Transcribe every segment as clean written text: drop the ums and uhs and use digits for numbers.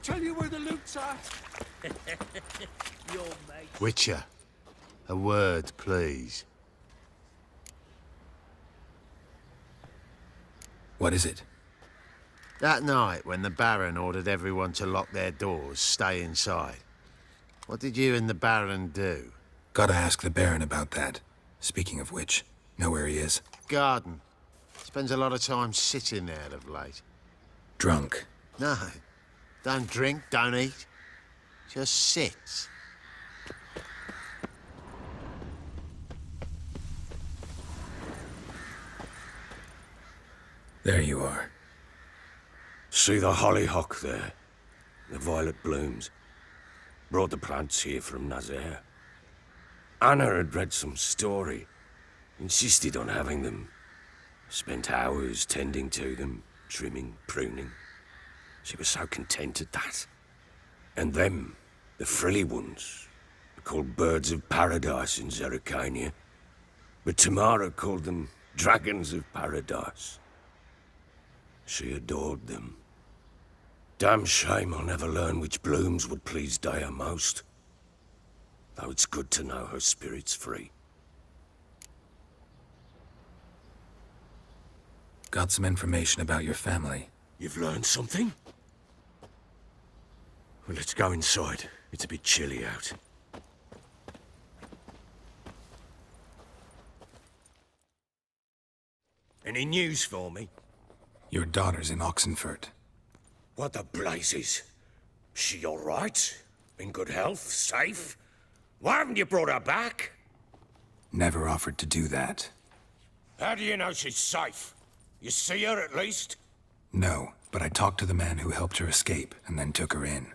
tell you where the loot's at? Your mate. Witcher, a word, please. What is it? That night when the Baron ordered everyone to lock their doors, stay inside. What did you and the Baron do? Gotta ask the Baron about that. Speaking of which, know where he is? Garden. Spends a lot of time sitting there of late. Drunk. No. Don't drink, don't eat. Just sits. There you are. See the hollyhock there? The violet blooms. Brought the plants here from Nazaire. Anna had read some story. Insisted on having them. Spent hours tending to them, trimming, pruning. She was so content at that. And them, the frilly ones, are called birds of paradise in Zerrikania. But Tamara called them dragons of paradise. She adored them. Damn shame I'll never learn which blooms would please Daya most. Though it's good to know her spirit's free. Got some information about your family. You've learned something? Well, let's go inside. It's a bit chilly out. Any news for me? Your daughter's in Oxenfurt. What the blazes? She all right? In good health? Safe? Why haven't you brought her back? Never offered to do that. How do you know she's safe? You see her at least? No, but I talked to the man who helped her escape and then took her in.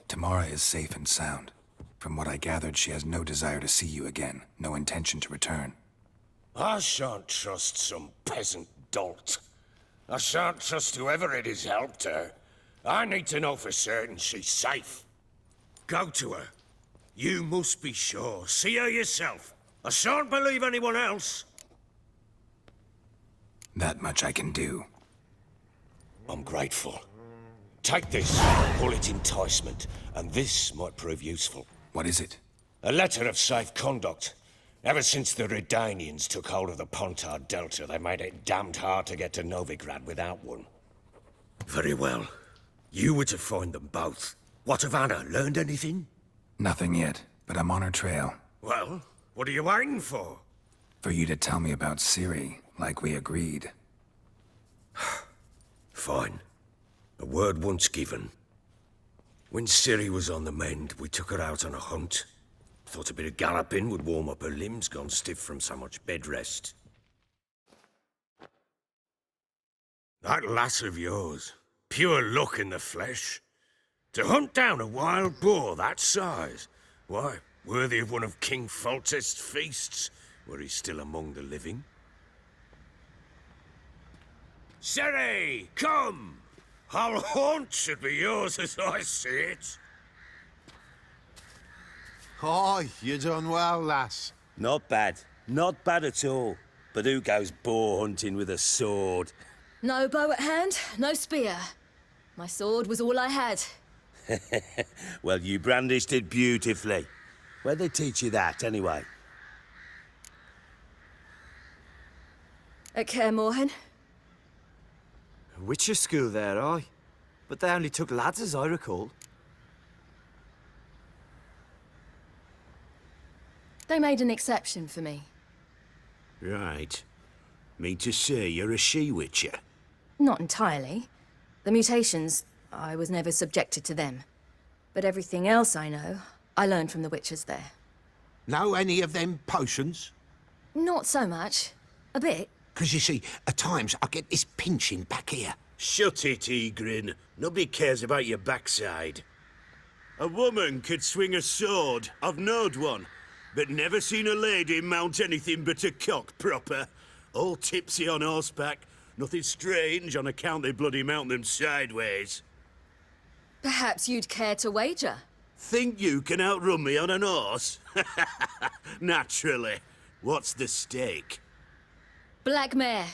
Tamara is safe and sound. From what I gathered, she has no desire to see you again, no intention to return. I shan't trust some peasant dolt. I shan't trust whoever it is helped her. I need to know for certain she's safe. Go to her. You must be sure. See her yourself. I shan't believe anyone else. That much I can do. I'm grateful. Take this, call it enticement, and this might prove useful. What is it? A letter of safe conduct. Ever since the Redanians took hold of the Pontard Delta, they made it damned hard to get to Novigrad without one. Very well. You were to find them both. What of Anna? Learned anything? Nothing yet, but I'm on her trail. Well, what are you waiting for? For you to tell me about Ciri, like we agreed. Fine. A word once given. When Ciri was on the mend, we took her out on a hunt. Thought a bit of galloping would warm up her limbs, gone stiff from so much bed rest. That lass of yours, pure luck in the flesh. To hunt down a wild boar that size, why, worthy of one of King Foltest's feasts, were he still among the living. Ciri, come! Our haunt should be yours as I see it. Aye, you done well, lass. Not bad. Not bad at all. But who goes boar hunting with a sword? No bow at hand, no spear. My sword was all I had. Well, you brandished it beautifully. Where'd they teach you that, anyway? At Kaer Morhen. Witcher school there, aye. But they only took lads, as I recall. They made an exception for me. Right. Mean to say you're a she-witcher? Not entirely. The mutations, I was never subjected to them. But everything else I know, I learned from the witchers there. Know any of them potions? Not so much. A bit. 'Cause you see, at times I get this pinching back here. Shut it, Egrin. Nobody cares about your backside. A woman could swing a sword. I've knowed one. But never seen a lady mount anything but a cock proper. All tipsy on horseback. Nothing strange on account they bloody mount them sideways. Perhaps you'd care to wager? Think you can outrun me on an horse? Naturally. What's the stake? Black mare.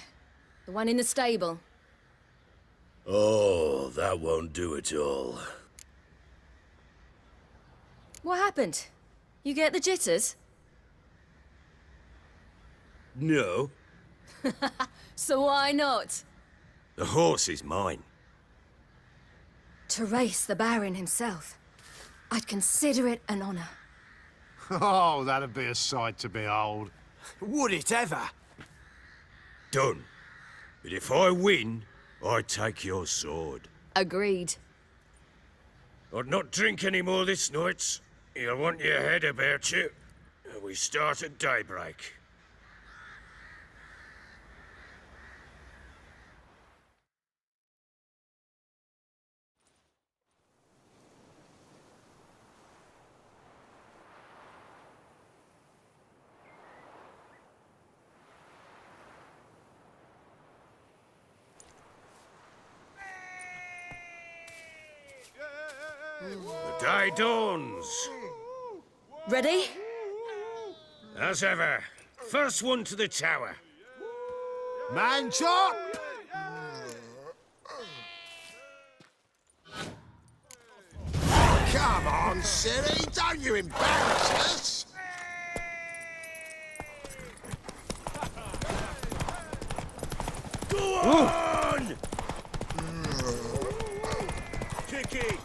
The one in the stable. Oh, that won't do at all. What happened? You get the jitters? No. So why not? The horse is mine. To race the Baron himself. I'd consider it an honor. Oh, that'd be a sight to behold. Would it ever? Done. But if I win, I take your sword. Agreed. I'd not drink any more this night. You'll want your head about you. We start at daybreak. The day dawns. Ready? As ever, first one to the tower. Man chop! Come on, silly. Don't you embarrass us. Go on! Kick it!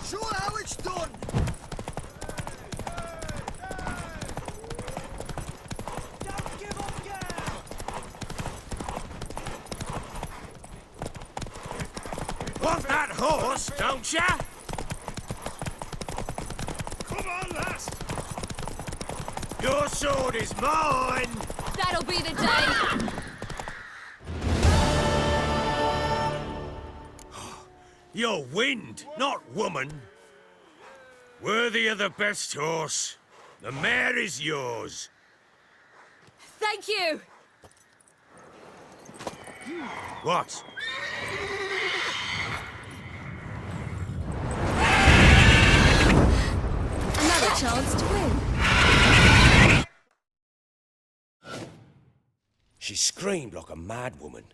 Show how it's done! Don't give up yet! Want that horse, don't ya? Come on, lass! Your sword is mine! That'll be the day! You're wind, not woman. Worthy of the best horse. The mare is yours. Thank you! What? Another chance to win. She screamed like a mad woman.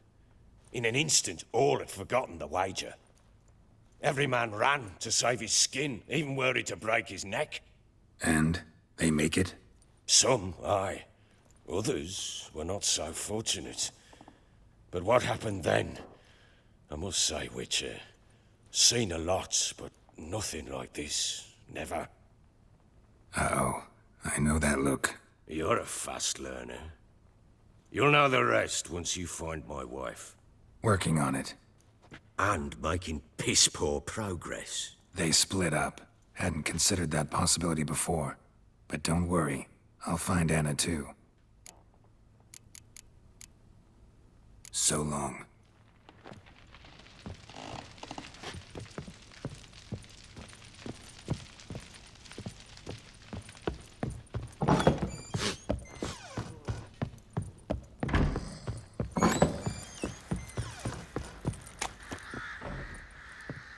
In an instant, all had forgotten the wager. Every man ran to save his skin, even were he to break his neck. And they make it? Some, aye. Others were not so fortunate. But what happened then? I must say, Witcher, seen a lot, but nothing like this. Never. Uh-oh. I know that look. You're a fast learner. You'll know the rest once you find my wife. Working on it. And making piss-poor progress. They split up. Hadn't considered that possibility before. But don't worry. I'll find Anna too. So long.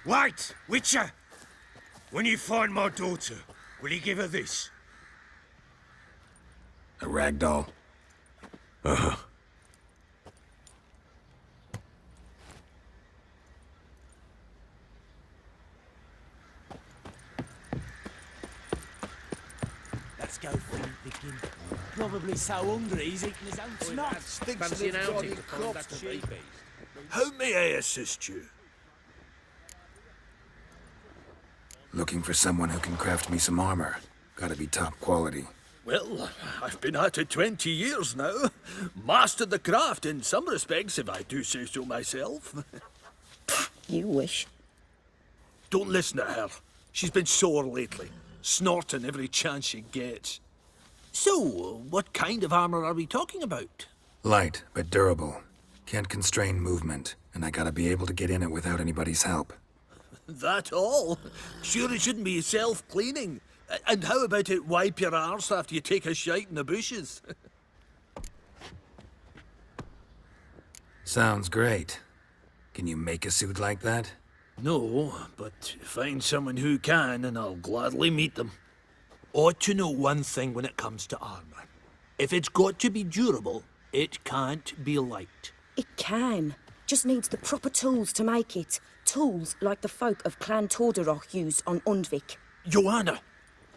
Wait, Witcher! When you find my daughter, will you give her this? A rag doll? Uh-huh. Let's go for it, Viking. Probably so hungry he's eating his own snot. Fancy an outing to conduct a feast. How may I assist you? Looking for someone who can craft me some armor. Gotta be top quality. Well, I've been at it 20 years now. Mastered the craft in some respects, if I do say so myself. You wish. Don't listen to her. She's been sore lately, snorting every chance she gets. So, what kind of armor are we talking about? Light, but durable. Can't constrain movement, and I gotta be able to get in it without anybody's help. That all? Sure it shouldn't be self-cleaning. And how about it wipe your arse after you take a shite in the bushes? Sounds great. Can you make a suit like that? No, but find someone who can and I'll gladly meet them. Ought to know one thing when it comes to armor. If it's got to be durable, it can't be light. It can. Just needs the proper tools to make it. Tools like the folk of Clan Torderoch used on Undvik. Joanna,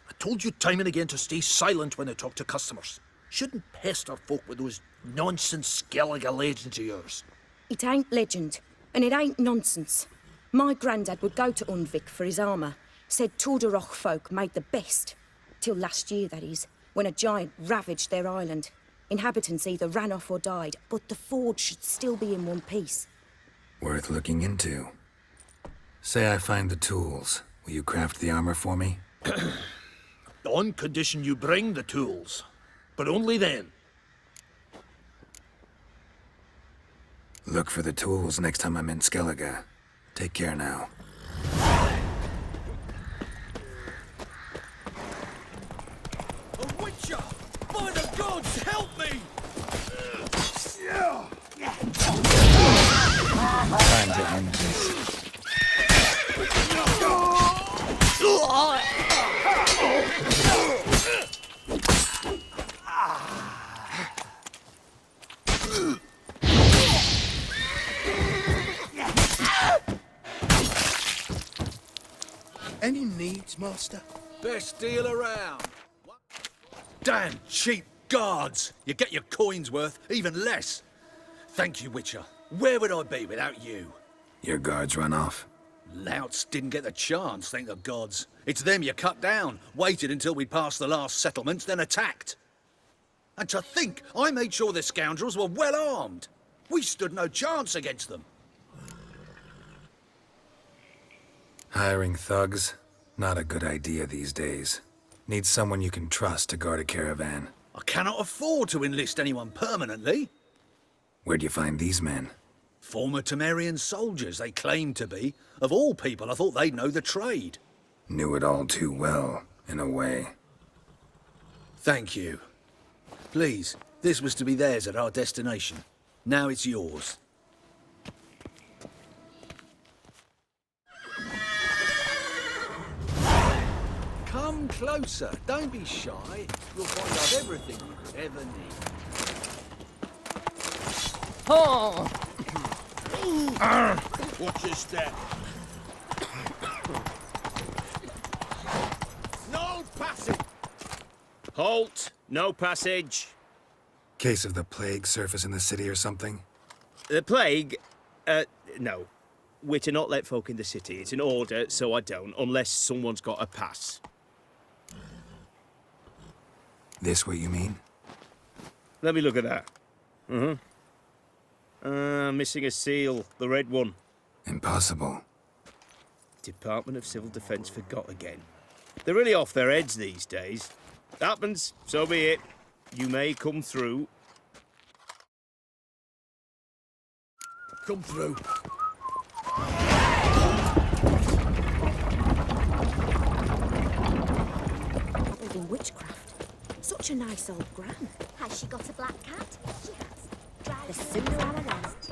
I told you time and again to stay silent when I talk to customers. Shouldn't pester folk with those nonsense Skellige legends of yours. It ain't legend, and it ain't nonsense. My granddad would go to Undvik for his armour. Said Torderoch folk made the best. Till last year, that is, when a giant ravaged their island. Inhabitants either ran off or died, but the forge should still be in one piece. Worth looking into. Say I find the tools. Will you craft the armor for me? On condition you bring the tools. But only then. Look for the tools next time I'm in Skellige. Take care now. A witcher! By the gods, help me! Time to end this. Any needs, Master? Best deal around. Damn cheap guards! You get your coins worth, even less. Thank you, Witcher. Where would I be without you? Your guards run off. Louts didn't get the chance, thank the gods. It's them you cut down, waited until we'd passed the last settlements, then attacked. And to think, I made sure the scoundrels were well armed. We stood no chance against them. Hiring thugs? Not a good idea these days. Need someone you can trust to guard a caravan. I cannot afford to enlist anyone permanently. Where'd you find these men? Former Temerian soldiers, they claimed to be. Of all people, I thought they'd know the trade. Knew it all too well, in a way. Thank you. Please, this was to be theirs at our destination. Now it's yours. Come closer. Don't be shy. You'll find out everything you could ever need. Oh! Watch your step. No passage! Halt! No passage. Case of the plague surface in the city or something? The plague? No. We're to not let folk in the city. It's an order, so I don't, unless someone's got a pass. This what you mean? Let me look at that. Missing a seal. The red one. Impossible. Department of Civil Defence forgot again. They're really off their heads these days. Happens, so be it. You may come through. Come through. Building witchcraft. Such a nice old gran. Has she got a black cat? She has. The Cinderella last.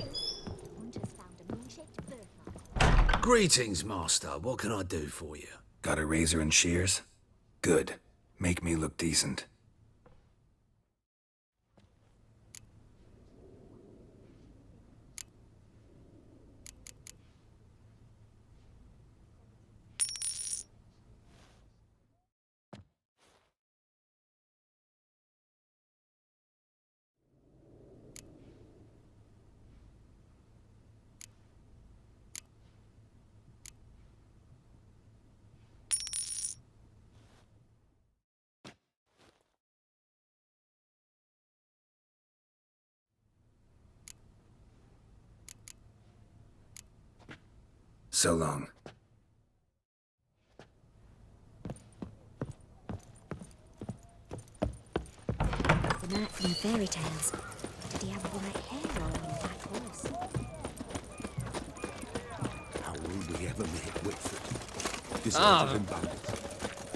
Hunters found a moon-shaped birthmark. Greetings, Master. What can I do for you? Got a razor and shears? Good. Make me look decent. So long. The knight from the fairy tales. Did he have white hair or a black horse? How will we ever make Whitford? Ah.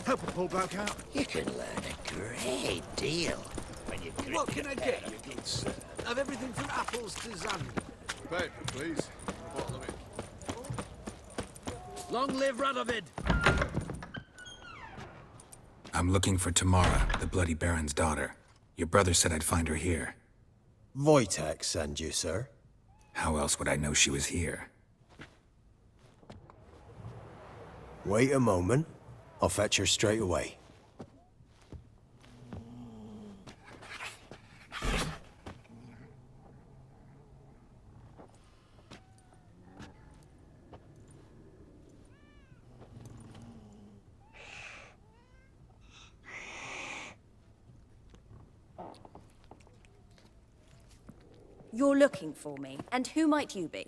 Help a poor bloke out. You can learn a great deal when you grit What can your I get you, good sir? Have everything from apples to Xander. Paper, please. A bottle of it. Long live Radovid! I'm looking for Tamara, the Bloody Baron's daughter. Your brother said I'd find her here. Wojtek send you, sir. How else would I know she was here? Wait a moment. I'll fetch her straight away. You're looking for me, and who might you be?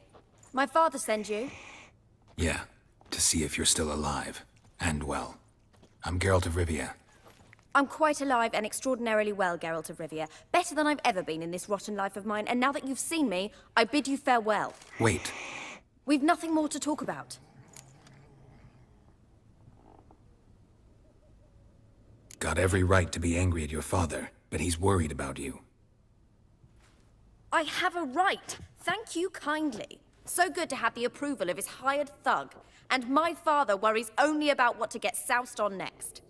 My father sent you? Yeah, to see if you're still alive. And well. I'm Geralt of Rivia. I'm quite alive and extraordinarily well, Geralt of Rivia. Better than I've ever been in this rotten life of mine, and now that you've seen me, I bid you farewell. Wait. We've nothing more to talk about. Got every right to be angry at your father, but he's worried about you. I have a right. Thank you kindly. So good to have the approval of his hired thug. And my father worries only about what to get soused on next.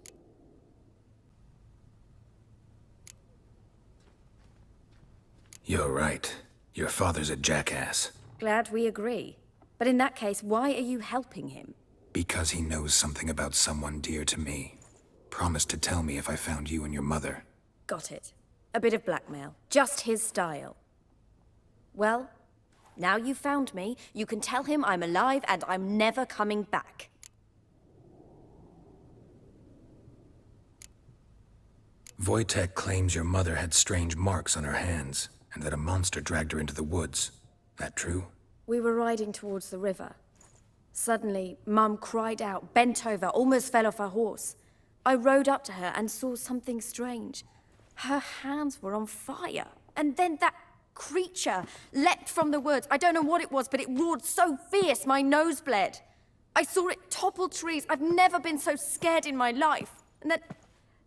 You're right. Your father's a jackass. Glad we agree. But in that case, why are you helping him? Because he knows something about someone dear to me. Promised to tell me if I found you and your mother. Got it. A bit of blackmail. Just his style. Well, now you've found me, you can tell him I'm alive and I'm never coming back. Wojtek claims your mother had strange marks on her hands, and that a monster dragged her into the woods. That true? We were riding towards the river. Suddenly, Mum cried out, bent over, almost fell off her horse. I rode up to her and saw something strange. Her hands were on fire, and then that creature leapt from the woods. I don't know what it was, but it roared so fierce my nose bled. I saw it topple trees. I've never been so scared in my life. And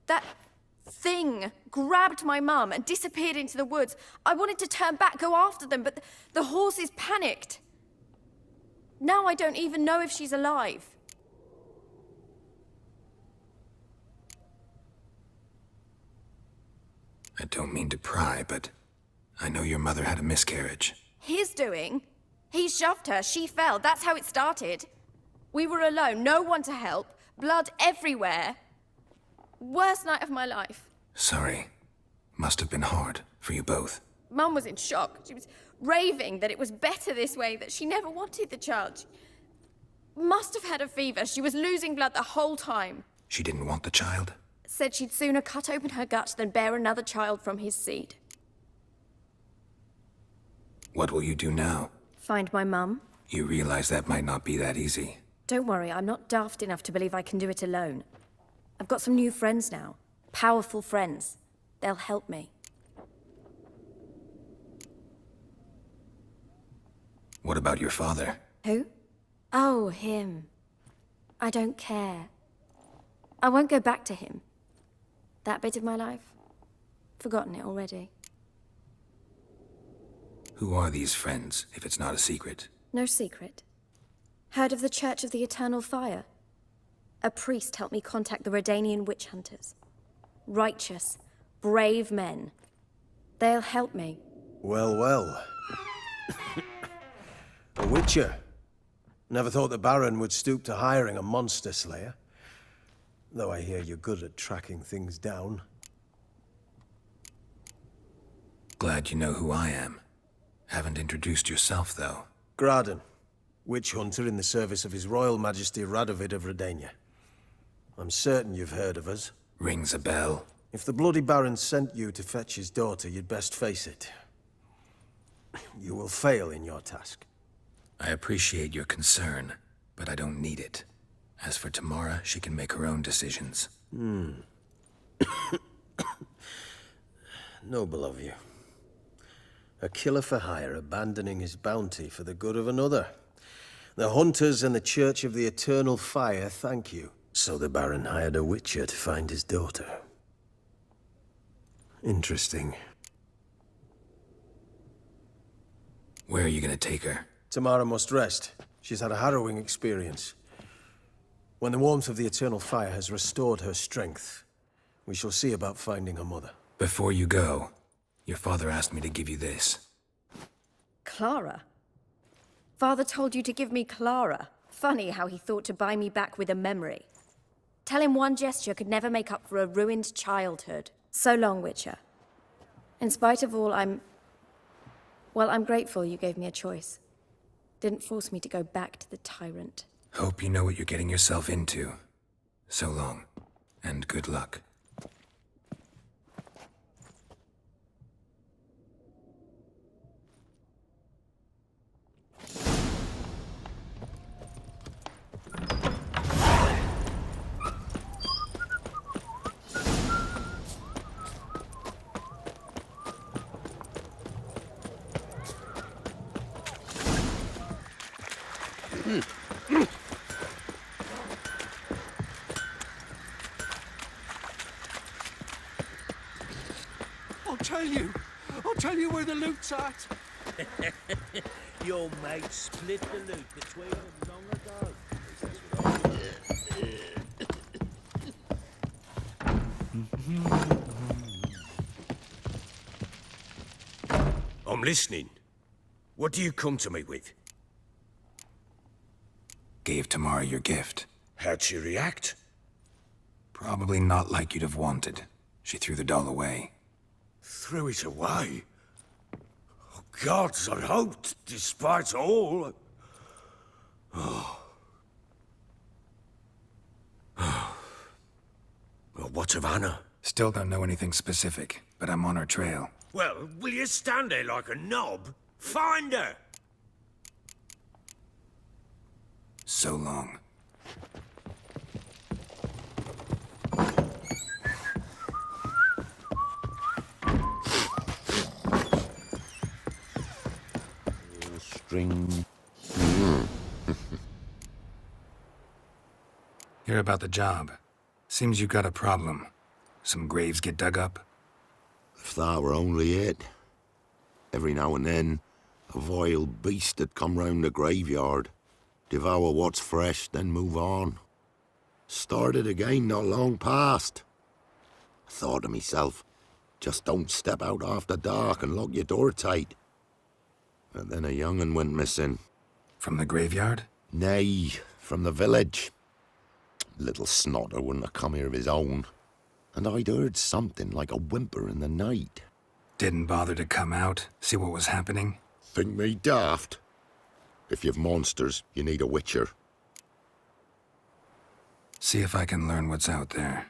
that thing grabbed my mum and disappeared into the woods. I wanted to turn back, go after them, but the horses panicked. Now I don't even know if she's alive. I don't mean to pry, but I know your mother had a miscarriage. His doing? He shoved her, she fell, that's how it started. We were alone, no one to help, blood everywhere. Worst night of my life. Sorry. Must have been hard for you both. Mum was in shock. She was raving that it was better this way, that she never wanted the child. She must have had a fever. She was losing blood the whole time. She didn't want the child? Said she'd sooner cut open her gut than bear another child from his seed. What will you do now? Find my mum. You realize that might not be that easy. Don't worry, I'm not daft enough to believe I can do it alone. I've got some new friends now. Powerful friends. They'll help me. What about your father? Who? Oh, him. I don't care. I won't go back to him. That bit of my life? Forgotten it already. Who are these friends, if it's not a secret? No secret. Heard of the Church of the Eternal Fire? A priest helped me contact the Redanian witch hunters. Righteous, brave men. They'll help me. Well, well. A witcher. Never thought the Baron would stoop to hiring a monster slayer. Though I hear you're good at tracking things down. Glad you know who I am. Haven't introduced yourself, though. Graden, witch hunter in the service of His Royal Majesty Radovid of Redania. I'm certain you've heard of us. Rings a bell. If the Bloody Baron sent you to fetch his daughter, you'd best face it. You will fail in your task. I appreciate your concern, but I don't need it. As for Tamara, she can make her own decisions. Noble of you. A killer for hire abandoning his bounty for the good of another. The hunters and the Church of the Eternal Fire thank you. So the Baron hired a witcher to find his daughter. Interesting. Where are you gonna take her? Tamara must rest. She's had a harrowing experience. When the warmth of the Eternal Fire has restored her strength, we shall see about finding her mother. Before you go, your father asked me to give you this. Clara? Father told you to give me Clara. Funny how he thought to buy me back with a memory. Tell him one gesture could never make up for a ruined childhood. So long, Witcher. In spite of all, I'm grateful you gave me a choice. Didn't force me to go back to the tyrant. Hope you know what you're getting yourself into. So long, and good luck. I'll tell you where the loot's at. Your mate split the loot between them long ago. I'm listening. What do you come to me with? Gave Tamara your gift. How'd she react? Probably not like you'd have wanted. She threw the doll away. Threw it away? Oh, gods, I hoped, despite all. Oh. Well, what of Anna? Still don't know anything specific, but I'm on her trail. Well, will you stand there like a knob? Find her! So long. String. Hear about the job. Seems you got a problem. Some graves get dug up? If that were only it. Every now and then, a vile beast had come round the graveyard, devour what's fresh, then move on. Started again not long past. I thought to myself, just don't step out after dark and lock your door tight. And then a young'un went missing. From the graveyard? Nay, from the village. Little snotter wouldn't have come here of his own. And I'd heard something like a whimper in the night. Didn't bother to come out, see what was happening? Think me daft? If you've monsters, you need a witcher. See if I can learn what's out there.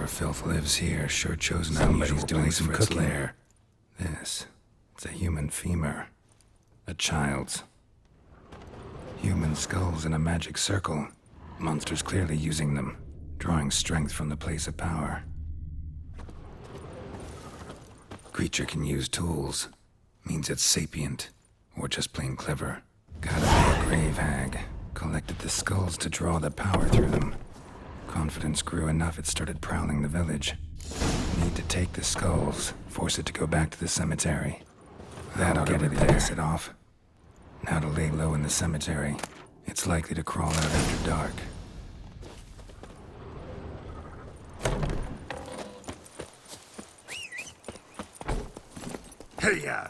Filth lives here, sure chose an unusual doing some cooking. Lair. This, it's a human femur. A child's. Human skulls in a magic circle. Monsters clearly using them, drawing strength from the place of power. Creature can use tools. Means it's sapient, or just plain clever. Gotta be a grave hag. Collected the skulls to draw the power through them. Confidence grew enough it started prowling the village. Need to take the skulls, force it to go back to the cemetery. That'll get it there. It off. Now to lay low in the cemetery. It's likely to crawl out after dark. Hey-ya!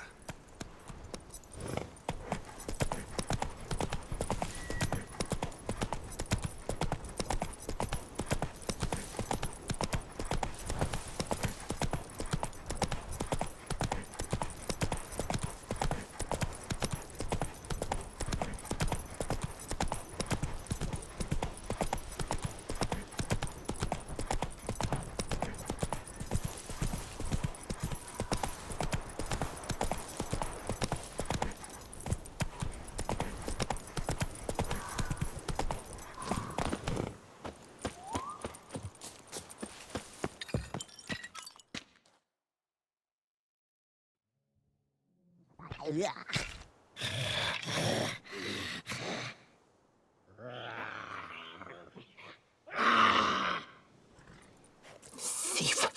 Thief,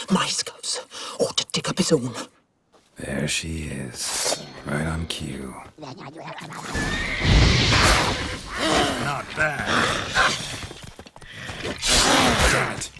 Maiscos ought to dig up his own. There she is. Right on cue. Not bad. Damn it.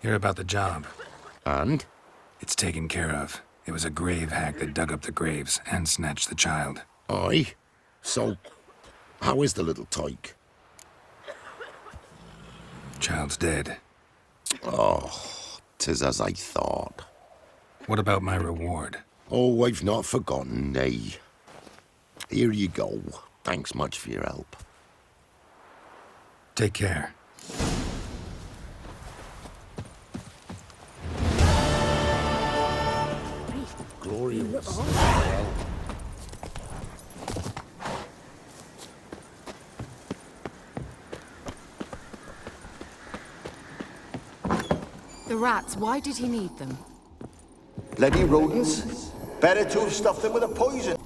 Hear about the job. And? It's taken care of. It was a grave hag that dug up the graves and snatched the child. Aye? So, how is the little tyke? Child's dead. Oh, 'tis as I thought. What about my reward? Oh, I've not forgotten, nay. Here you go. Thanks much for your help. Take care. Glorious. The rats, why did he need them? Bloody rodents. Better to have stuffed them with a poison.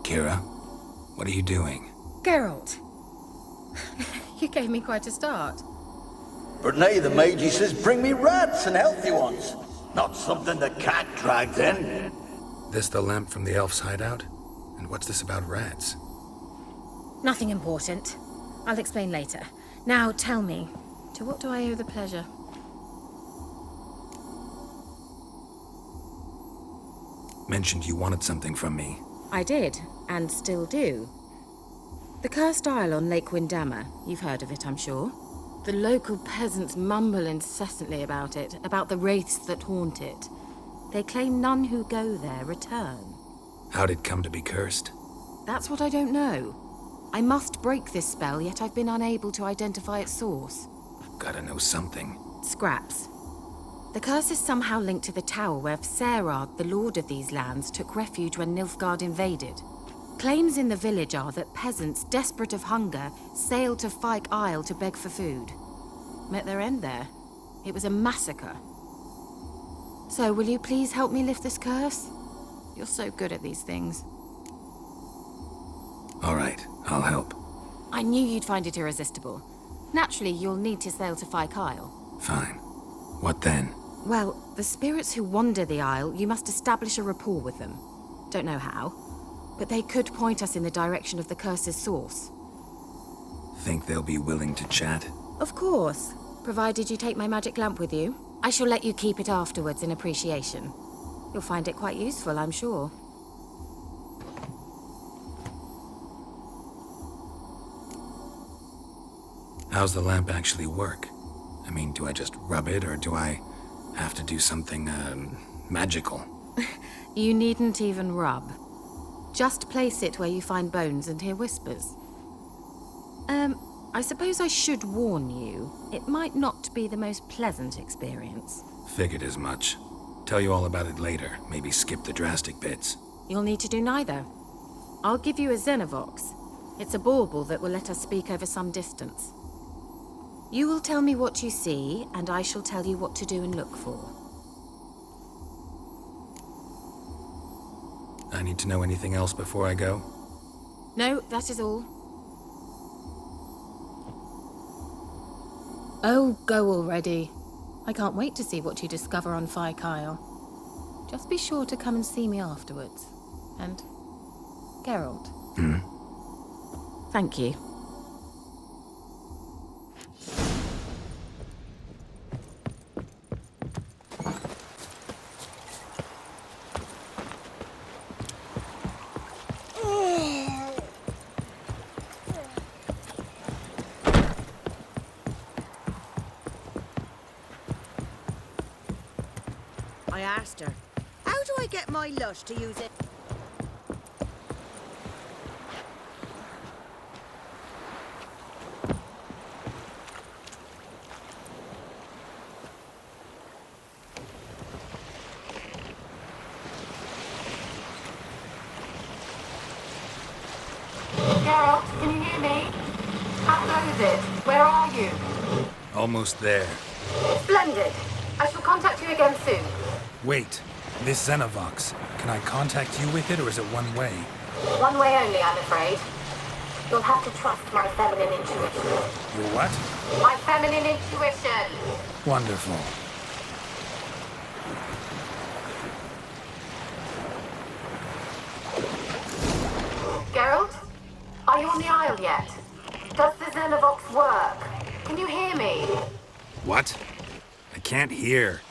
Keira, what are you doing? Geralt. You gave me quite a start. But nay, the mage says bring me rats and healthy ones. Not something the cat dragged in. This the lamp from the elf's hideout? And what's this about rats? Nothing important. I'll explain later. Now tell me, to what do I owe the pleasure? Mentioned you wanted something from me. I did, and still do. The Cursed Isle on Lake Windammer. You've heard of it, I'm sure. The local peasants mumble incessantly about it, about the wraiths that haunt it. They claim none who go there return. How'd it come to be cursed? That's what I don't know. I must break this spell, yet I've been unable to identify its source. Gotta know something. Scraps. The curse is somehow linked to the tower where Serard, the lord of these lands, took refuge when Nilfgaard invaded. Claims in the village are that peasants, desperate of hunger, sailed to Fyke Isle to beg for food. Met their end there. It was a massacre. So, will you please help me lift this curse? You're so good at these things. All right, I'll help. I knew you'd find it irresistible. Naturally, you'll need to sail to Fyke Isle. Fine. What then? Well, the spirits who wander the Isle, you must establish a rapport with them. Don't know how, but they could point us in the direction of the curse's source. Think they'll be willing to chat? Of course, provided you take my magic lamp with you. I shall let you keep it afterwards in appreciation. You'll find it quite useful, I'm sure. How's the lamp actually work? I mean, do I just rub it, or do I have to do something, magical? You needn't even rub. Just place it where you find bones and hear whispers. I suppose I should warn you, it might not be the most pleasant experience. Figured as much. Tell you all about it later, maybe skip the drastic bits. You'll need to do neither. I'll give you a Xenovox. It's a bauble that will let us speak over some distance. You will tell me what you see, and I shall tell you what to do and look for. I need to know anything else before I go? No, that is all. Oh, go already. I can't wait to see what you discover on Phi Kyle. Just be sure to come and see me afterwards. And Geralt. Thank you. I asked her, how do I get my lush to use it? Geralt, can you hear me? How goes it? Where are you? Almost there. Splendid. I shall contact you again soon. Wait, this Xenovox, can I contact you with it or is it one way? One way only, I'm afraid. You'll have to trust my feminine intuition. Your what? My feminine intuition! Wonderful. Geralt? Are you on the Isle yet? Does the Xenovox work? Can you hear me? What? I can't hear.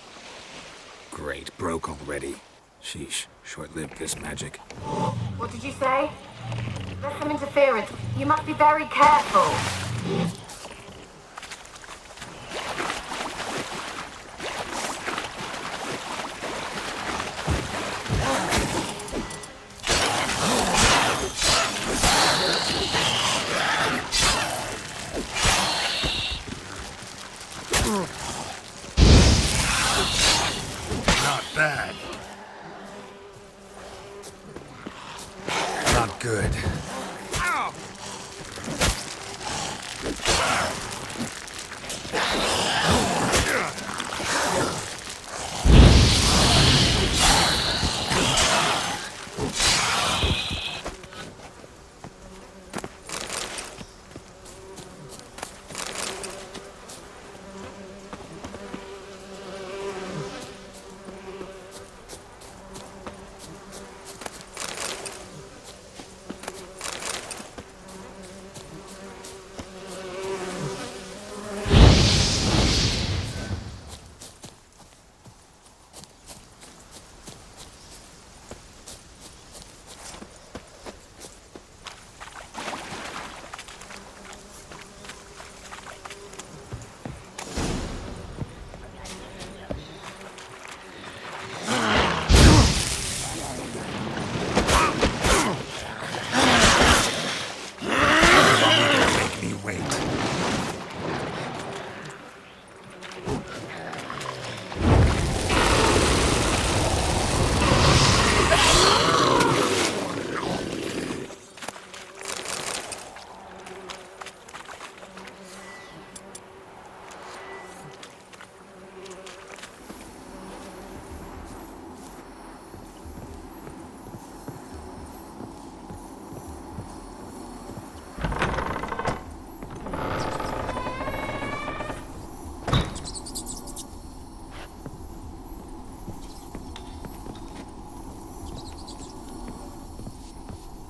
Great, broke already. Sheesh, short-lived this magic. What did you say? There's some interference. You must be very careful. Not bad. Not good. Ow!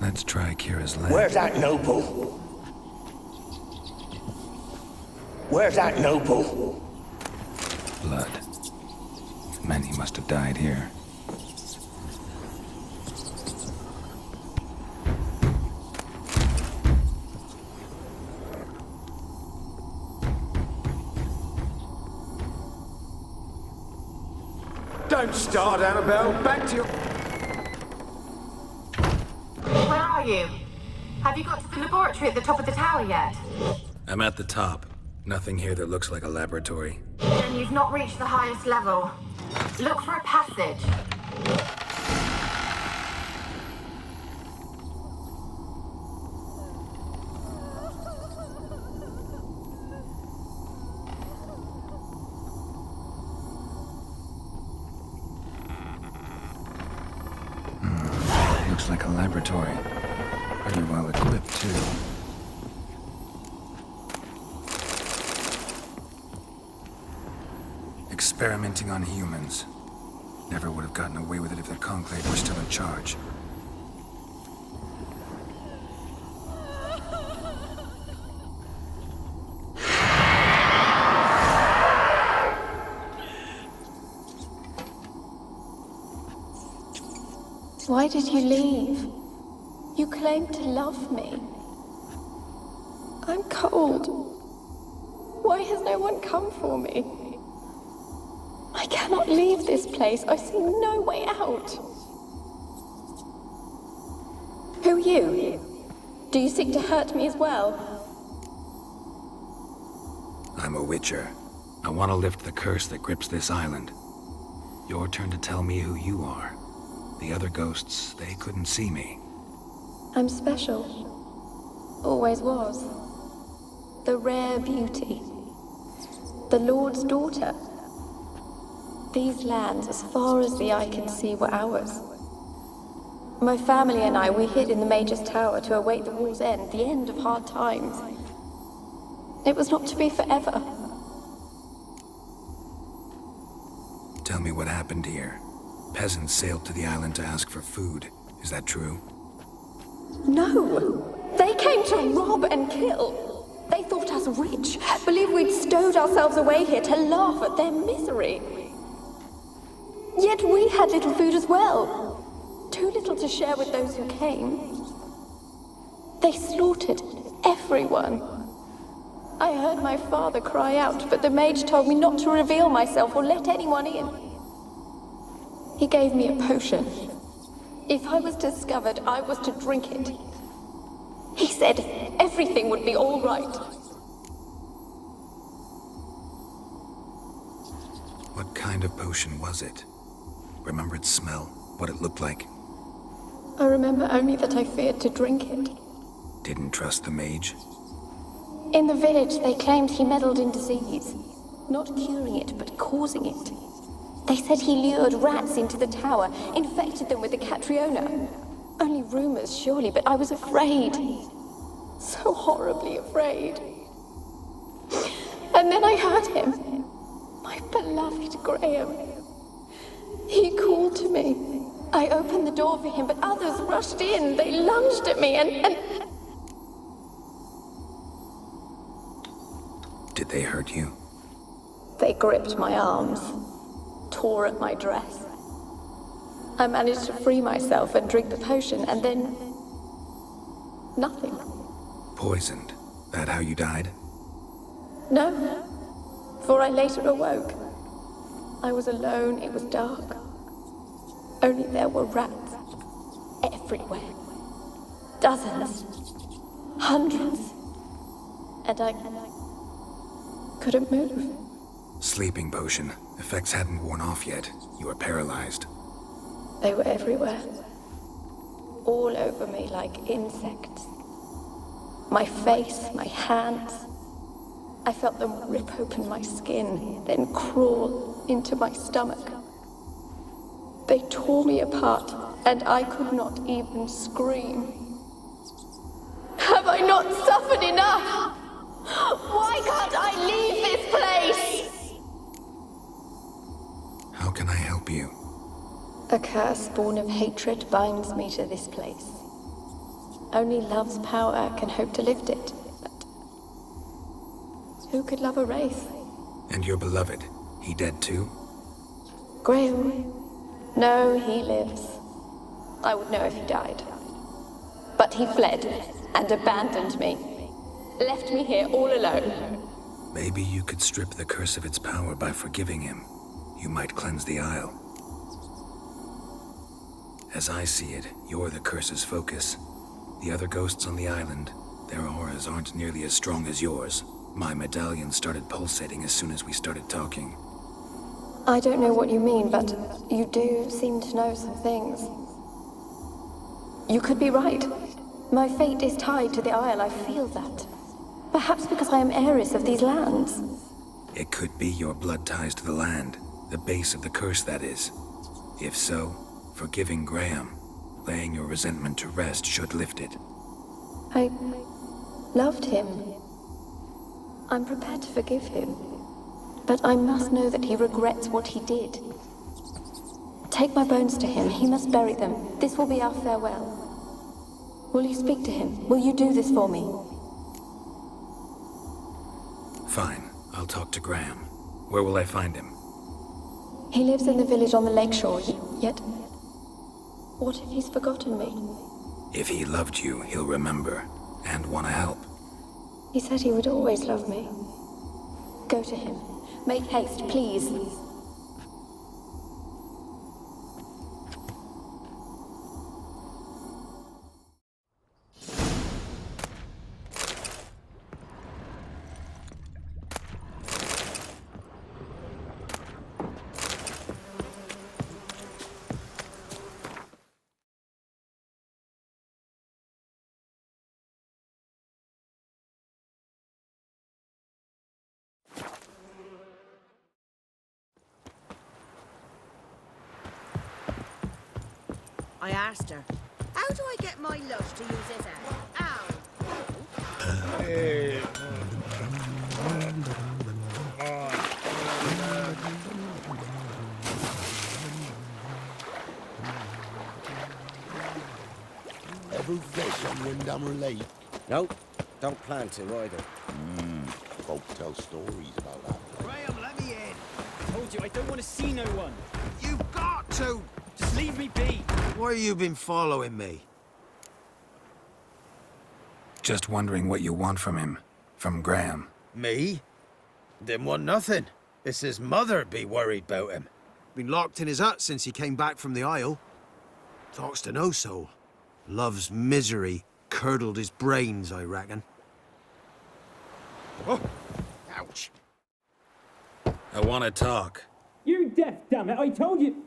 Let's try Keira's land. Where's that noble? Where's that noble? Blood. Many must have died here. Don't start, Annabelle. Back to your... Where are you? Have you got to the laboratory at the top of the tower yet? I'm at the top. Nothing here that looks like a laboratory. Then you've not reached the highest level. Look for a passage. looks like a laboratory. Pretty well equipped, too. Experimenting on humans. Never would have gotten away with it if the Conclave were still in charge. Why did you leave? You claimed to love me. I'm cold. Why has no one come for me? I cannot leave this place. I see no way out. Who are you? Do you seek to hurt me as well? I'm a Witcher. I want to lift the curse that grips this island. Your turn to tell me who you are. The other ghosts, they couldn't see me. I'm special. Always was. The rare beauty. The Lord's daughter. These lands, as far as the eye can see, were ours. My family and I, we hid in the Mage's Tower to await the war's end, the end of hard times. It was not to be forever. Tell me what happened here. Peasants sailed to the island to ask for food. Is that true? No! They came to rob and kill. They thought us rich, believed we'd stowed ourselves away here to laugh at their misery. Yet we had little food as well. Too little to share with those who came. They slaughtered everyone. I heard my father cry out, but the mage told me not to reveal myself or let anyone in. He gave me a potion. If I was discovered, I was to drink it. He said everything would be all right. What kind of potion was it? Remember its smell? What it looked like? I remember only that I feared to drink it. Didn't trust the mage? In the village, they claimed he meddled in disease. Not curing it, but causing it. They said he lured rats into the tower, infected them with the Catriona. Only rumors, surely, but I was afraid. So horribly afraid. And then I heard him. My beloved Graham. He called to me. I opened the door for him, but others rushed in. They lunged at me and... Did they hurt you? They gripped my arms. Tore at my dress. I managed to free myself and drink the potion, and then... nothing. Poisoned? That how you died? No, for I later awoke. I was alone, it was dark. Only there were rats. Everywhere. Dozens. Hundreds. And I couldn't move. Sleeping potion. Effects hadn't worn off yet. You were paralyzed. They were everywhere. All over me like insects. My face, my hands. I felt them rip open my skin, then crawl into my stomach. They tore me apart, and I could not even scream. Have I not suffered enough? Why can't I leave this place? How can I help you? A curse born of hatred binds me to this place. Only love's power can hope to lift it. But who could love a wraith? And your beloved, he dead too? Graham? No, he lives. I would know if he died. But he fled and abandoned me. Left me here all alone. Maybe you could strip the curse of its power by forgiving him. You might cleanse the Isle. As I see it, you're the curse's focus. The other ghosts on the island, their auras aren't nearly as strong as yours. My medallion started pulsating as soon as we started talking. I don't know what you mean, but you do seem to know some things. You could be right. My fate is tied to the Isle, I feel that. Perhaps because I am heiress of these lands. It could be your blood ties to the land. The base of the curse, that is. If so, forgiving Graham Laying your resentment to rest should lift it. I loved him. I'm prepared to forgive him. But I must know that he regrets what he did. Take my bones to him. He must bury them. This will be our farewell. Will you speak to him? Will you do this for me? Fine. I'll talk to Graham. Where will I find him? He lives in the village on the lakeshore, yet... What if he's forgotten me? If he loved you, he'll remember, and want to help. He said he would always love me. Go to him. Make haste, please. I asked her, how do I get my lush to use this app? Ever fish on Windhammer Lake? Nope, don't plan to either. Folk tell stories about that. Graham, let me in. I told you, I don't want to see no one. You've got to! Just leave me be. Why have you been following me? Just wondering what you want from him. From Graham. Me? Didn't want nothing. It's his mother be worried about him. Been locked in his hut since he came back from the Isle. Talks to no soul. Love's misery curdled his brains, I reckon. Oh! Ouch! I want to talk. You're deaf, damn it! I told you.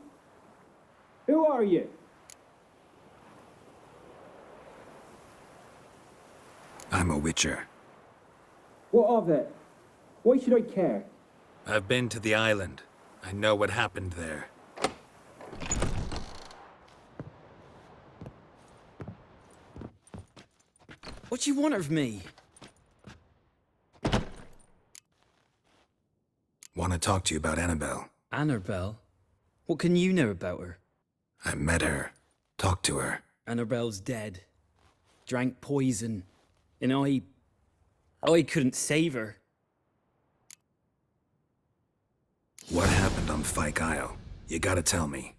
Who are you? I'm a witcher. What of it? Why should I care? I've been to the island. I know what happened there. What do you want of me? Want to talk to you about Annabelle. Annabelle? What can you know about her? I met her. Talked to her. Annabelle's dead. Drank poison. And I couldn't save her. What happened on Fyke Isle? You gotta tell me.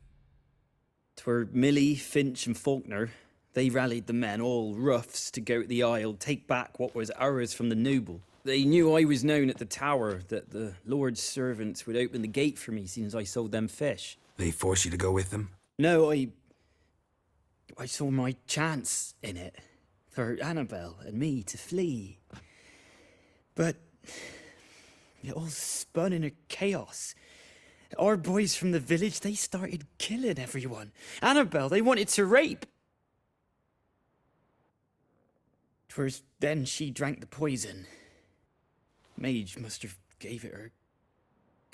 'Twere Millie, Finch and Faulkner. They rallied the men, all roughs, to go to the Isle, take back what was ours from the noble. They knew I was known at the tower, that the Lord's servants would open the gate for me, seeing as I sold them fish. They forced you to go with them? No, I saw my chance in it. For Annabelle and me to flee. But it all spun in a chaos. Our boys from the village, they started killing everyone. Annabelle, they wanted to rape. 'Twas then she drank the poison. Mage must have gave it her.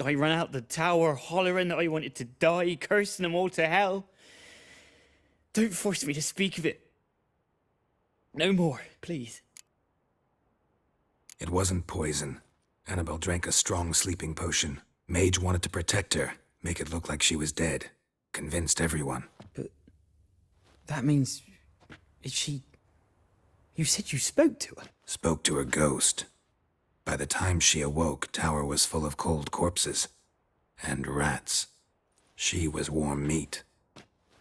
I ran out the tower hollering that I wanted to die, cursing them all to hell. Don't force me to speak of it. No more, please. It wasn't poison. Annabelle drank a strong sleeping potion. Mage wanted to protect her, make it look like she was dead. Convinced everyone. But that means... is she... You said you spoke to her? Spoke to her ghost. By the time she awoke, Tower was full of cold corpses. And rats. She was warm meat.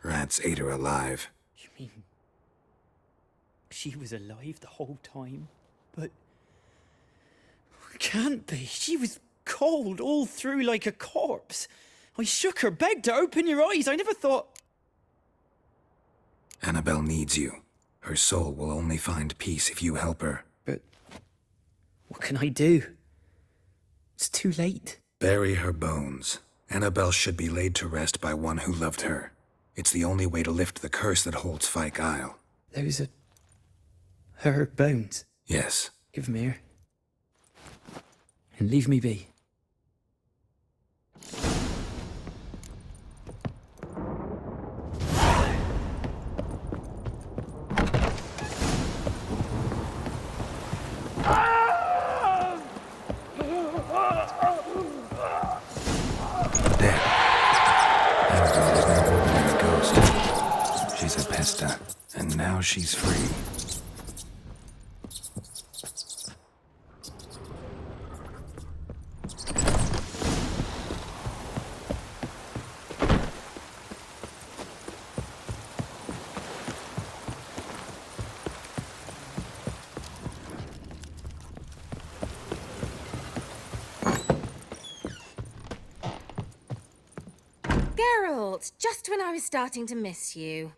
Rats ate her alive. You mean... she was alive the whole time? But... can't be. She was cold all through like a corpse. I shook her, begged her, open your eyes. I never thought... Annabelle needs you. Her soul will only find peace if you help her. But... what can I do? It's too late. Bury her bones. Annabelle should be laid to rest by one who loved her. It's the only way to lift the curse that holds Fyke Isle. Those are... her bones? Yes. Give them here. And leave me be. Pesta, and now she's free. Geralt, just when I was starting to miss you.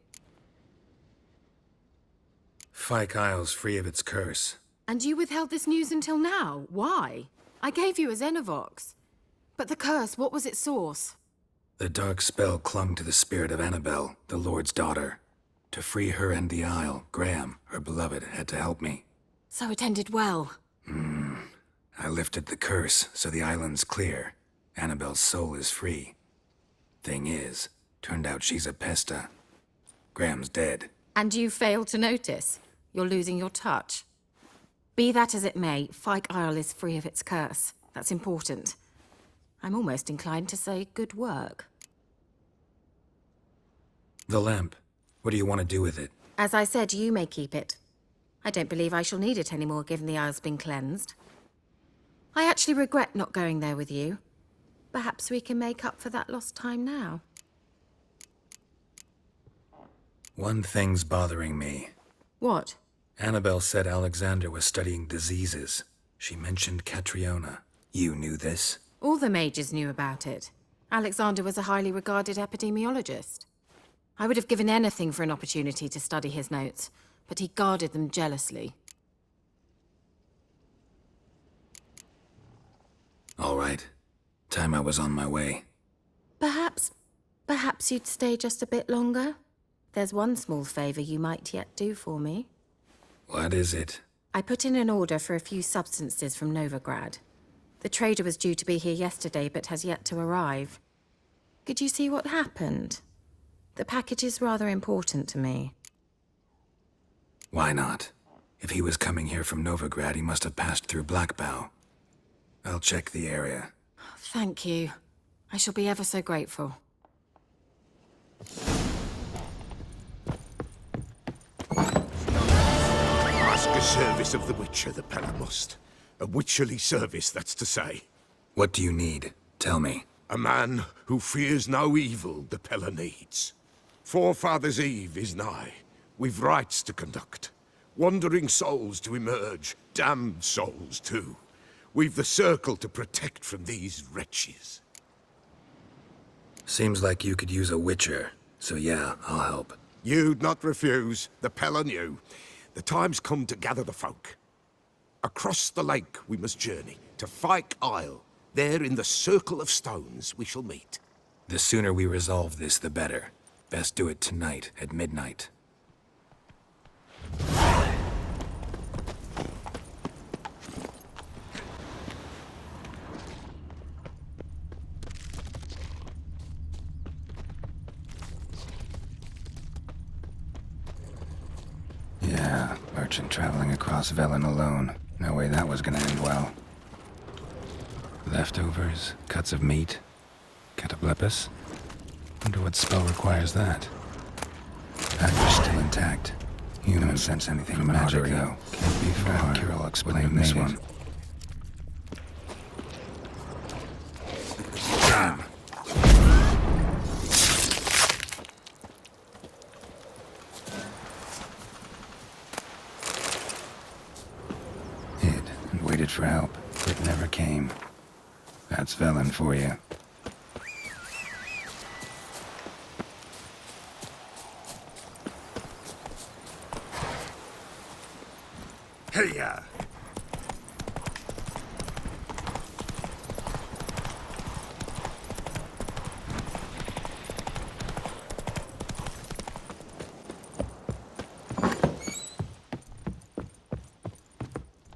Fyke Isle's free of its curse. And you withheld this news until now? Why? I gave you a Xenovox. But the curse, what was its source? The dark spell clung to the spirit of Annabelle, the Lord's daughter. To free her and the Isle, Graham, her beloved, had to help me. So it ended well. I lifted the curse, so the island's clear. Annabelle's soul is free. Thing is, turned out she's a Pesta. Graham's dead. And you failed to notice? You're losing your touch. Be that as it may, Fyke Isle is free of its curse. That's important. I'm almost inclined to say good work. The lamp. What do you want to do with it? As I said, you may keep it. I don't believe I shall need it anymore, given the Isle's been cleansed. I actually regret not going there with you. Perhaps we can make up for that lost time now. One thing's bothering me. What? Annabelle said Alexander was studying diseases. She mentioned Catriona. You knew this? All the mages knew about it. Alexander was a highly regarded epidemiologist. I would have given anything for an opportunity to study his notes, but he guarded them jealously. All right. Time I was on my way. Perhaps you'd stay just a bit longer? There's one small favor you might yet do for me. What is it? I put in an order for a few substances from Novigrad. The trader was due to be here yesterday, but has yet to arrive. Could you see what happened? The package is rather important to me. Why not? If he was coming here from Novigrad, he must have passed through Blackbow. I'll check the area. Thank you. I shall be ever so grateful. Ask a service of the Witcher, the Pella must. A witcherly service, that's to say. What do you need? Tell me. A man who fears no evil the Pella needs. Forefathers' Eve is nigh. We've rites to conduct. Wandering souls to emerge, damned souls too. We've the circle to protect from these wretches. Seems like you could use a witcher, so yeah, I'll help. You'd not refuse, the Pella knew. The time's come to gather the folk. Across the lake we must journey, to Fyke Isle. There in the circle of stones we shall meet. The sooner we resolve this, the better. Best do it tonight, at midnight. Yeah, merchant traveling across Velen alone. No way that was gonna end well. Leftovers, cuts of meat, cataplepis. Wonder what spell requires that. Package still intact. Humans sense anything from magic, though. Can't be far. Keira will explain this one. Damn. Hid and waited for help, but never came. That's Velen for you. Hey-ya!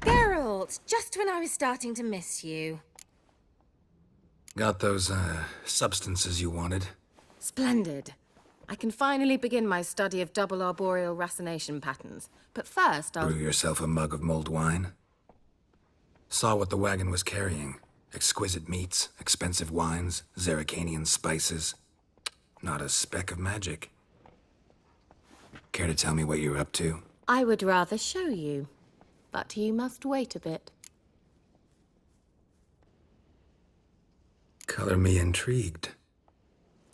Geralt, just when I was starting to miss you. Got those, substances you wanted? Splendid. I can finally begin my study of double arboreal racination patterns. But first, I'll... Brew yourself a mug of mulled wine? Saw what the wagon was carrying. Exquisite meats, expensive wines, Zerrikanian spices. Not a speck of magic. Care to tell me what you're up to? I would rather show you, but you must wait a bit. Color me intrigued.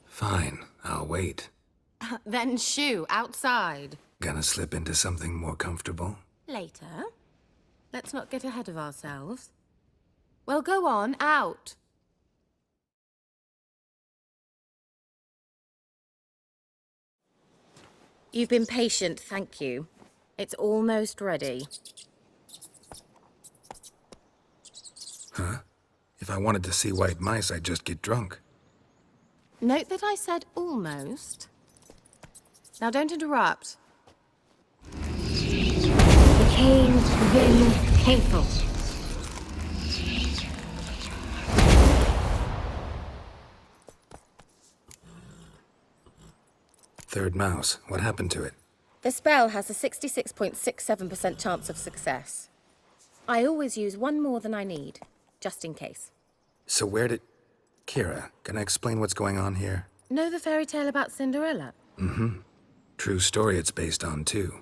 Fine, I'll wait. Then shoo, outside. Gonna slip into something more comfortable? Later. Let's not get ahead of ourselves. Well, go on, out. You've been patient, thank you. It's almost ready. Huh? If I wanted to see white mice, I'd just get drunk. Note that I said almost. Now don't interrupt. Became very painful. Third mouse. What happened to it? The spell has a 66.67% chance of success. I always use one more than I need, just in case. So where did... Keira, can I explain what's going on here? Know the fairy tale about Cinderella? Mm-hmm. True story it's based on, too.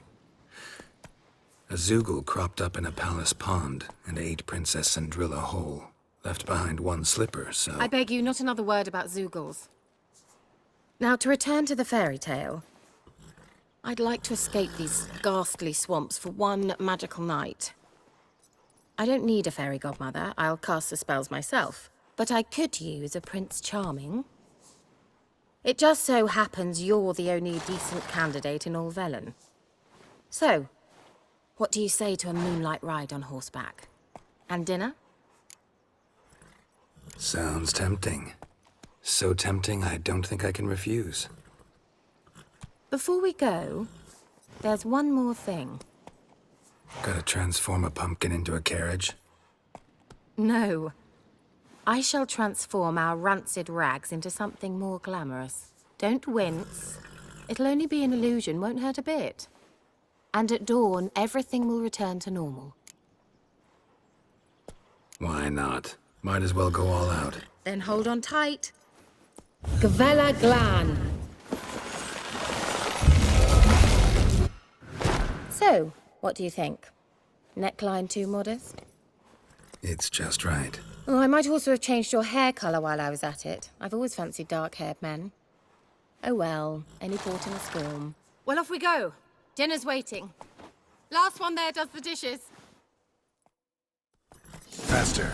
A Zoogle cropped up in a palace pond and ate Princess Cinderella whole. Left behind one slipper, so... I beg you, not another word about Zoogles. Now, to return to the fairy tale, I'd like to escape these ghastly swamps for one magical night. I don't need a fairy godmother, I'll cast the spells myself. But I could use a Prince Charming. It just so happens you're the only decent candidate in all Velen. So, what do you say to a moonlight ride on horseback? And dinner? Sounds tempting. So tempting, I don't think I can refuse. Before we go, there's one more thing. Gotta transform a pumpkin into a carriage? No. I shall transform our rancid rags into something more glamorous. Don't wince. It'll only be an illusion, won't hurt a bit. And at dawn, everything will return to normal. Why not? Might as well go all out. Then hold on tight. Gavella Glan. So, what do you think? Neckline too modest? It's just right. Oh, I might also have changed your hair colour while I was at it. I've always fancied dark-haired men. Oh well, any port in a storm. Well, off we go. Dinner's waiting. Last one there does the dishes. Faster.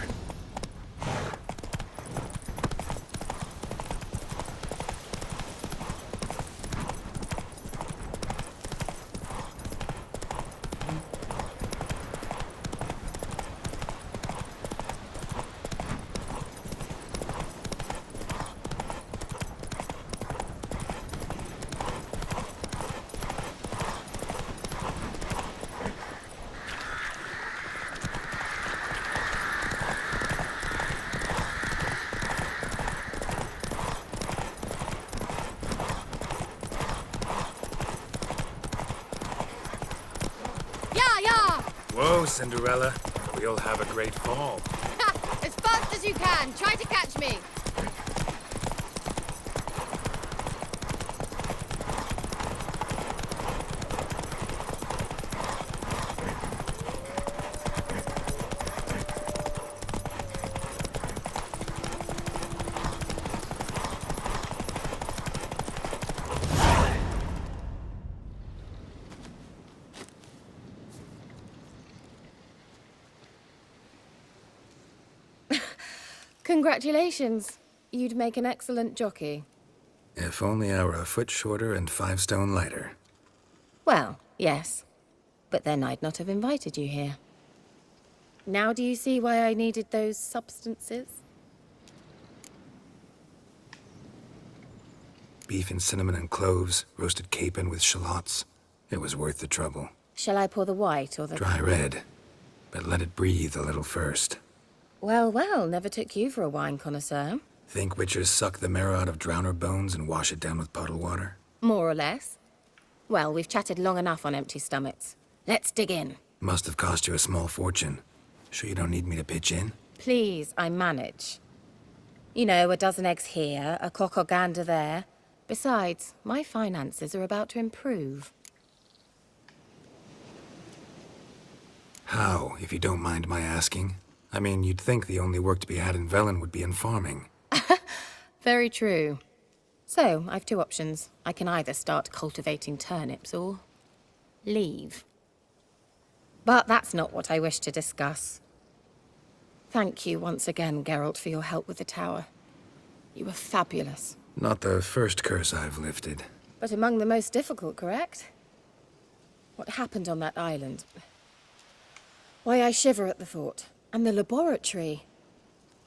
Whoa, Cinderella. We'll have a great fall. As fast as you can. Try to catch me. Congratulations. You'd make an excellent jockey. If only I were a foot shorter and 5 stone lighter. Well, yes. But then I'd not have invited you here. Now do you see why I needed those substances? Beef and cinnamon and cloves, roasted capon with shallots. It was worth the trouble. Shall I pour the white or the... Dry red, but let it breathe a little first. Well, well, never took you for a wine connoisseur. Think witchers suck the marrow out of drowner bones and wash it down with puddle water? More or less. Well, we've chatted long enough on empty stomachs. Let's dig in. Must have cost you a small fortune. Sure you don't need me to pitch in? Please, I manage. You know, a dozen eggs here, a cock or gander there. Besides, my finances are about to improve. How, if you don't mind my asking? I mean, you'd think the only work to be had in Velen would be in farming. Very true. So, I've two options. I can either start cultivating turnips or leave. But that's not what I wish to discuss. Thank you once again, Geralt, for your help with the tower. You were fabulous. Not the first curse I've lifted. But among the most difficult, correct? What happened on that island? Why, I shiver at the thought. And the laboratory.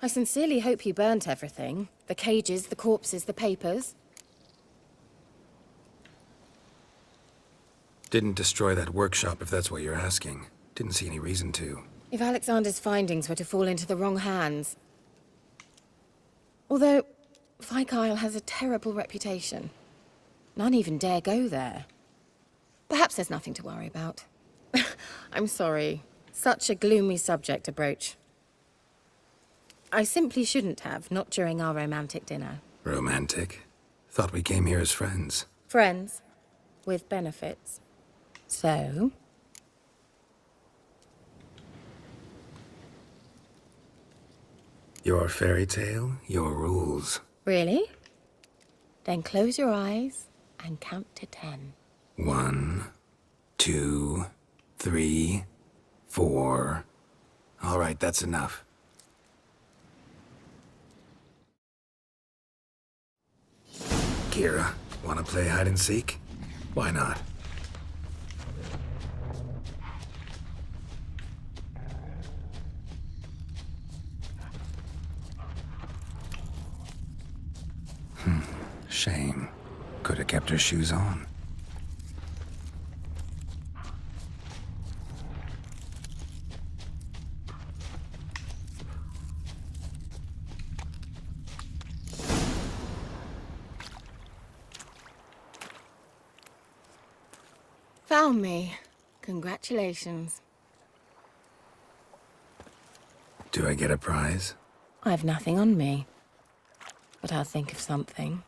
I sincerely hope you burnt everything. The cages, the corpses, the papers. Didn't destroy that workshop, if that's what you're asking. Didn't see any reason to. If Alexander's findings were to fall into the wrong hands. Although, Isle has a terrible reputation. None even dare go there. Perhaps there's nothing to worry about. I'm sorry. Such a gloomy subject to broach. I simply shouldn't have, not during our romantic dinner. Romantic? Thought we came here as friends. Friends. With benefits. So? Your fairy tale, your rules. Really? Then close your eyes and count to 10. 1, 2, 3, 4. All right, that's enough. Keira, wanna play hide and seek? Why not? Shame. Could have kept her shoes on. Found me. Congratulations. Do I get a prize? I've nothing on me. But I'll think of something.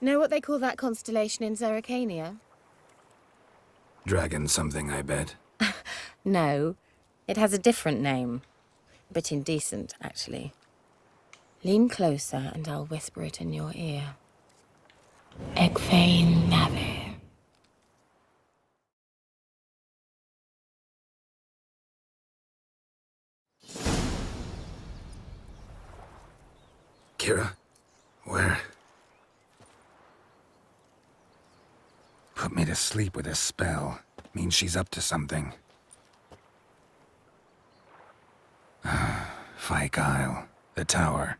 Know what they call that constellation in Zerrikania? Dragon something, I bet. No. It has a different name. A bit indecent, actually. Lean closer and I'll whisper it in your ear. Egfain Nave. Keira? Where? Put me to sleep with a spell. Means she's up to something. Isle, the tower.